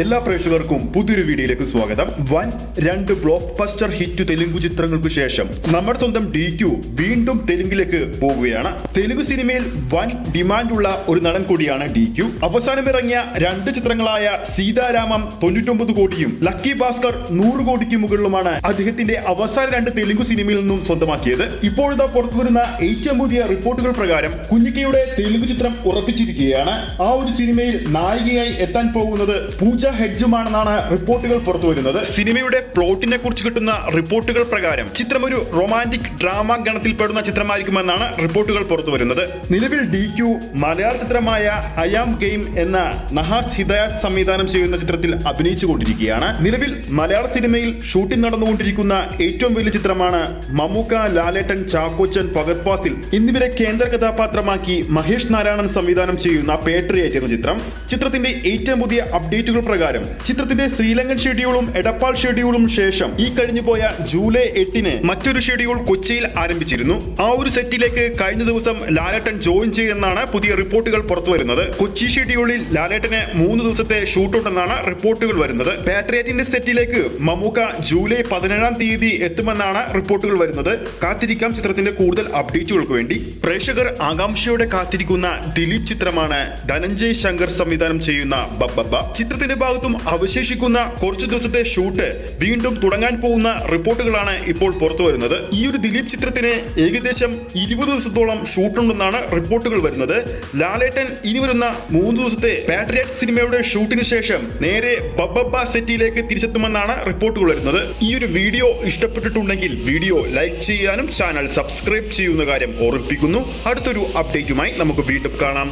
എല്ലാ പ്രേക്ഷകർക്കും പുതിയൊരു വീഡിയോയിലേക്ക് സ്വാഗതം. വൻ 2 ബ്ലോക്ക് ബസ്റ്റർ ഹിറ്റ് തെലുങ്ക് ചിത്രങ്ങൾക്ക് ശേഷം നമ്മുടെ സ്വന്തം DQ വീണ്ടും തെലുങ്കിലേക്ക് പോവുകയാണ്. തെലുങ്ക് സിനിമയിൽ വൻ ഡിമാൻഡുള്ള ഒരു നടൻ കൂടിയാണ് DQ. അവസാനം ഇറങ്ങിയ 2 ചിത്രങ്ങളായ സീതാരാമം 99 കോടിയും ലക്കി ഭാസ്കർ 100 കോടിക്ക് മുകളിലുമാണ് അദ്ദേഹത്തിന്റെ അവസാന 2 തെലുങ്ക് സിനിമയിൽ നിന്നും സ്വന്തമാക്കിയത്. ഇപ്പോഴത്തെ പുറത്തുവരുന്ന ഏറ്റവും പുതിയ റിപ്പോർട്ടുകൾ പ്രകാരം കുഞ്ഞിക്കയുടെ തെലുങ്ക് ചിത്രം ഉറപ്പിച്ചിരിക്കുകയാണ്. ആ ഒരു സിനിമയിൽ നായികയായി എത്താൻ പോകുന്നത് പൂജ ഹെഡ്ജുമാണെന്നാണ് റിപ്പോർട്ടുകൾ പുറത്തുവരുന്നത്. സിനിമയുടെ പ്ലോട്ടിനെ കുറിച്ച് കിട്ടുന്ന റിപ്പോർട്ടുകൾ പ്രകാരം ചിത്രം ഒരു റൊമാന്റിക് ഡ്രാമ ഗണത്തിൽപ്പെടുന്ന ചിത്രമായിരിക്കുമെന്നാണ് റിപ്പോർട്ടുകൾ പുറത്തുവരുന്നത്. നിലവിൽ DQ മലയാള ചിത്രമായ ഐ ആം ഗെയിം എന്ന നഹാസ് ഹിദായത്ത് സംവിധാനം ചെയ്യുന്ന ചിത്രത്തിൽ അഭിനയിച്ചുകൊണ്ടിരിക്കുകയാണ്. നിലവിൽ മലയാള സിനിമയിൽ ഷൂട്ടിംഗ് നടന്നുകൊണ്ടിരിക്കുന്ന ഏറ്റവും വലിയ ചിത്രമാണ് മമ്മൂക്ക, ലാലേട്ടൻ, ചാക്കോച്ചൻ, ഫഹദ് ഫാസിൽ എന്നിവരെ കേന്ദ്ര കഥാപാത്രമാക്കി മഹേഷ് നാരായണൻ സംവിധാനം ചെയ്യുന്ന പേട്രിയേറ്റ് എന്ന ചിത്രം. ചിത്രത്തിന്റെ ഏറ്റവും പുതിയ അപ്ഡേറ്റുകൾ പ്രകാരം ചിത്രത്തിന്റെ ശ്രീലങ്കൻ ഷെഡ്യൂളും എടപ്പാൾ ഷെഡ്യൂളും ശേഷം ഈ കഴിഞ്ഞുപോയ ജൂലൈ 8-ന് മറ്റൊരു ഷെഡ്യൂൾ കൊച്ചിയിൽ ആരംഭിച്ചിരുന്നു. ആ ഒരു സെറ്റിലേക്ക് കഴിഞ്ഞ ദിവസം ലാലേട്ടൻ ജോയിൻ ചെയ്യുമെന്നാണ് പുതിയ റിപ്പോർട്ടുകൾ പുറത്തുവരുന്നത്. കൊച്ചി ഷെഡ്യൂളിൽ ലാലേട്ടന് 3 ദിവസത്തെ ഷൂട്ടുണ്ടെന്നാണ് റിപ്പോർട്ടുകൾ വരുന്നത്. പാട്രിയറ്റിന്റെ സെറ്റിലേക്ക് മമ്മൂക്ക ജൂലൈ 17-ാം തീയതി എത്തുമെന്നാണ് റിപ്പോർട്ടുകൾ വരുന്നത്. കാത്തിരിക്കാം ചിത്രത്തിന്റെ കൂടുതൽ അപ്ഡേറ്റുകൾക്ക് വേണ്ടി. പ്രേക്ഷകർ ആകാംക്ഷയോടെ കാത്തിരിക്കുന്ന ദിലീപ് ചിത്രമാണ് ധനഞ്ജയ് ശങ്കർ സംവിധാനം ചെയ്യുന്ന ബബ്ബബ്ബ. ചിത്രത്തിന്റെ ഭാഗത്തും അവശേഷിക്കുന്ന കുറച്ചു ദിവസത്തെ ഷൂട്ട് വീണ്ടും തുടങ്ങാൻ പോകുന്ന റിപ്പോർട്ടുകളാണ് ഇപ്പോൾ പുറത്തു വരുന്നത്. ഈ ഒരു ദിലീപ് ചിത്രത്തിന് ഏകദേശം 20 ദിവസത്തോളം ഷൂട്ടുണ്ടെന്നാണ് റിപ്പോർട്ടുകൾ വരുന്നത്. ലാലേട്ടൻ ഇനി വരുന്ന 3 ദിവസത്തെ പാട്രിയറ്റ് സിനിമയുടെ ഷൂട്ടിന് ശേഷം നേരെ ബബ്ബബ്ബ സെറ്റിലേക്ക് തിരിച്ചെത്തുമെന്നാണ് റിപ്പോർട്ടുകൾ വരുന്നത്. ഈ ഒരു വീഡിയോ ഇഷ്ടപ്പെട്ടിട്ടുണ്ടെങ്കിൽ വീഡിയോ ലൈക്ക് ചെയ്യാനും ചാനൽ സബ്സ്ക്രൈബ് ചെയ്യുന്ന കാര്യം ഓർമ്മിപ്പിക്കുന്നു. അടുത്തൊരു അപ്ഡേറ്റുമായി നമുക്ക് വീണ്ടും കാണാം.